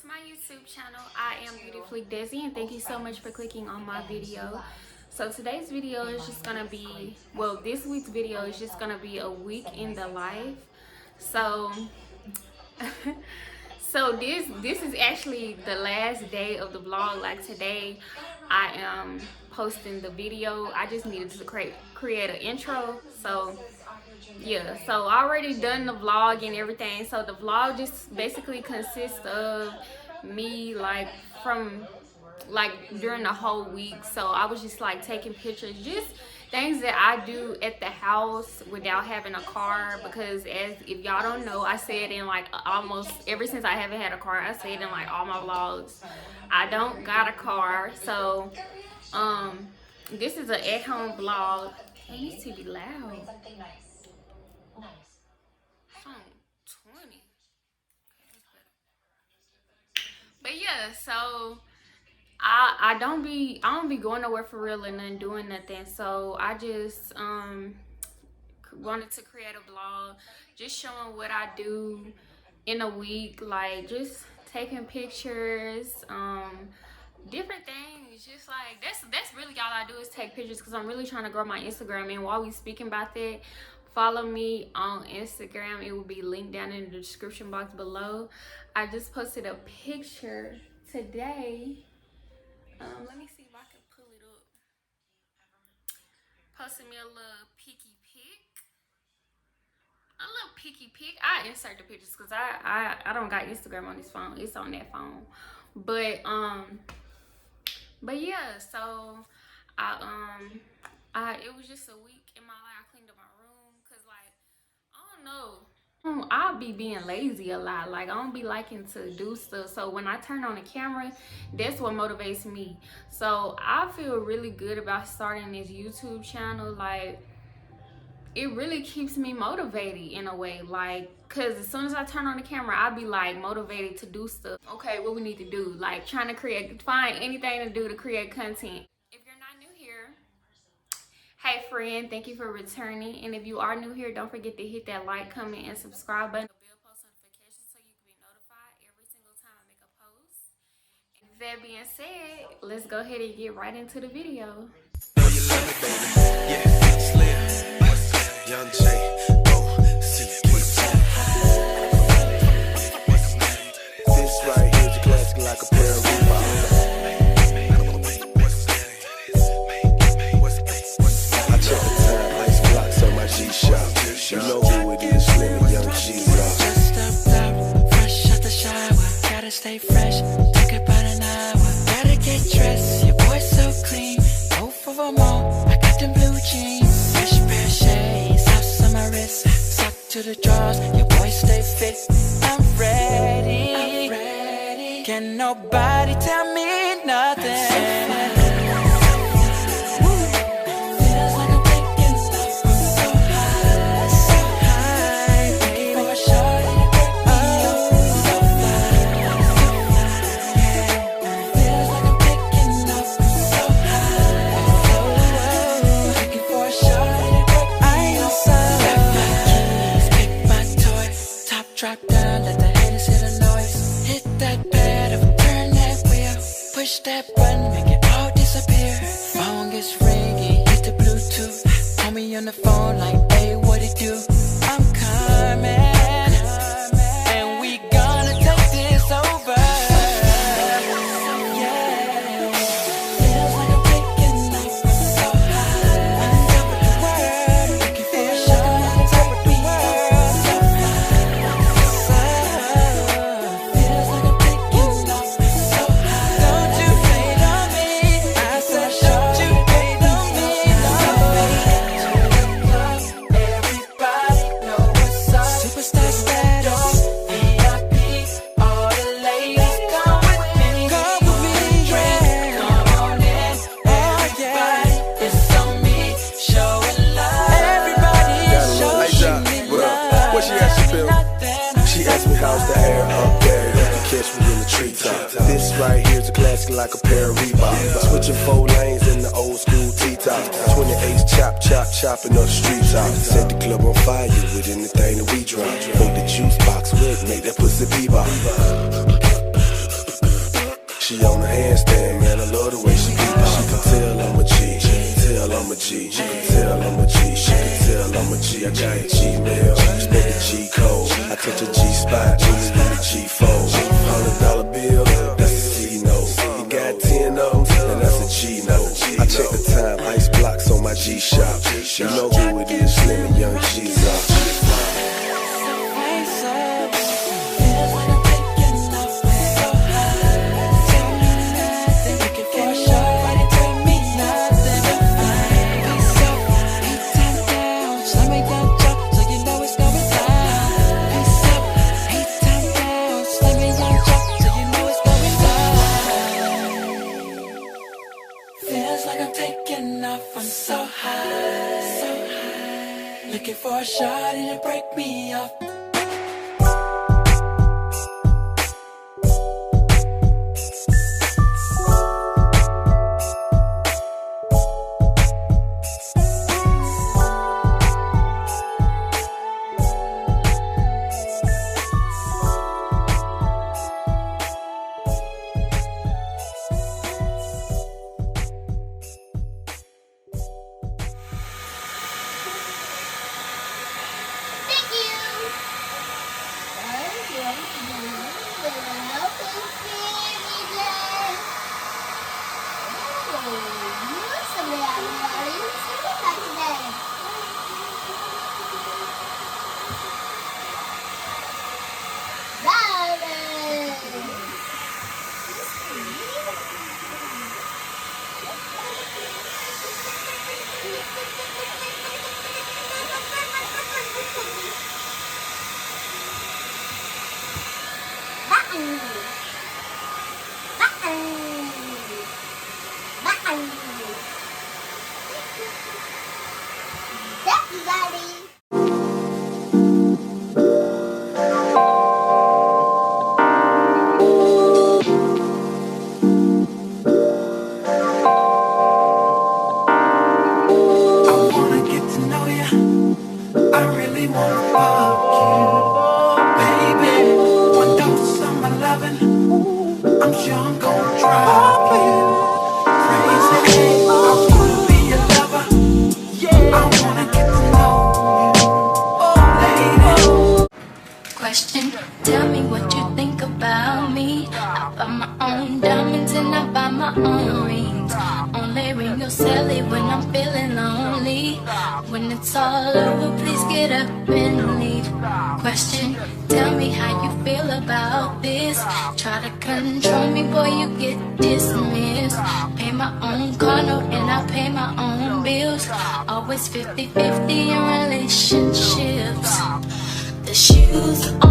to my YouTube channel. I am Beautifully Desi, and thank you so much for clicking on my video. So today's video is just gonna be, well, this week's video is just gonna be a week in the life. So so this is actually the last day of the vlog. Like today I am posting the video. I just needed to create an intro. So yeah, so I already done the vlog and everything. So the vlog just basically consists of me during the whole week. So I was just like taking pictures, just things that I do at the house without having a car, because if y'all don't know, I say it in like almost ever since I haven't had a car. I say it in like all my vlogs. I don't got a car. So this is an at-home vlog. It needs to be loud. 20. But yeah, so I don't be going nowhere for real and then doing nothing. So I just wanted to create a vlog just showing what I do in a week, like just taking pictures, different things. Just like that's really all I do is take pictures, because I'm really trying to grow my Instagram. And while we speaking about that, follow me on Instagram. It will be linked down in the description box below. I just posted a picture today. Let me see if I can pull it up. Posted me a little picky pic. A little picky pic. I insert the pictures because I don't got Instagram on this phone. It's on that phone. But yeah, so it was just a week in my life. I cleaned up my room because, like, I don't know, I'll be being lazy a lot. Like, I don't be liking to do stuff. So when I turn on the camera, that's what motivates me. So I feel really good about starting this YouTube channel. Like, it really keeps me motivated in a way, like, because as soon as I turn on the camera, I'll be like motivated to do stuff. Okay, what we need to do, like trying to find anything to do to create content. If you're not new here, hey friend, thank you for returning. And if you are new here, don't forget to hit that like, comment, and subscribe button. Bell post notifications so you can be notified every single time I make a post. And with that being said, let's go ahead and get right into the video. Young J, this right here's a classic like a pair of Reeboks. I check the time, ice blocks on my G-Shock. You know who it is, Slim and Young G-Rock. Just up top, fresh out the shower. Gotta stay fresh, take about an hour. Gotta get dressed, your boy's so clean. Both of them on, I got them blue jeans. Fresh pair of shades, house on my wrist. Sock to the drawers, your boy stay fit. I'm ready. Can nobody tell me nothing? Drop down, let the haters hear the noise. Hit that pedal, turn that wheel. Push that button, make it all disappear. Phone gets ringy, hit the Bluetooth. Call me on the phone like, hey, what it do? I'm coming, and we gonna take this over. This right here's a classic like a pair of Reeboks. Switching 4 lanes in the old school T-top. 28s chopping up the street top. Set the club on fire with anything that we drop. Make the juice box wet, make that pussy bebop. I got a Gmail, spent the G code. I touch a G spot, G's with a G fold. $100 bill, that's a C note. You got 10 of them, and that's a G note. I check the time, ice blocks on my G shop. You know who it is, Slim and Young G's up. Looking for a shawty to break me up. Tell me what you think about me. I buy my own diamonds and I buy my own rings. Only ring your celly when I'm feeling lonely. When it's all over, please get up and leave. Question, tell me how you feel about this. Try to control me, boy, you get dismissed. Pay my own car note and I pay my own bills. Always 50-50 in relationships. The shoes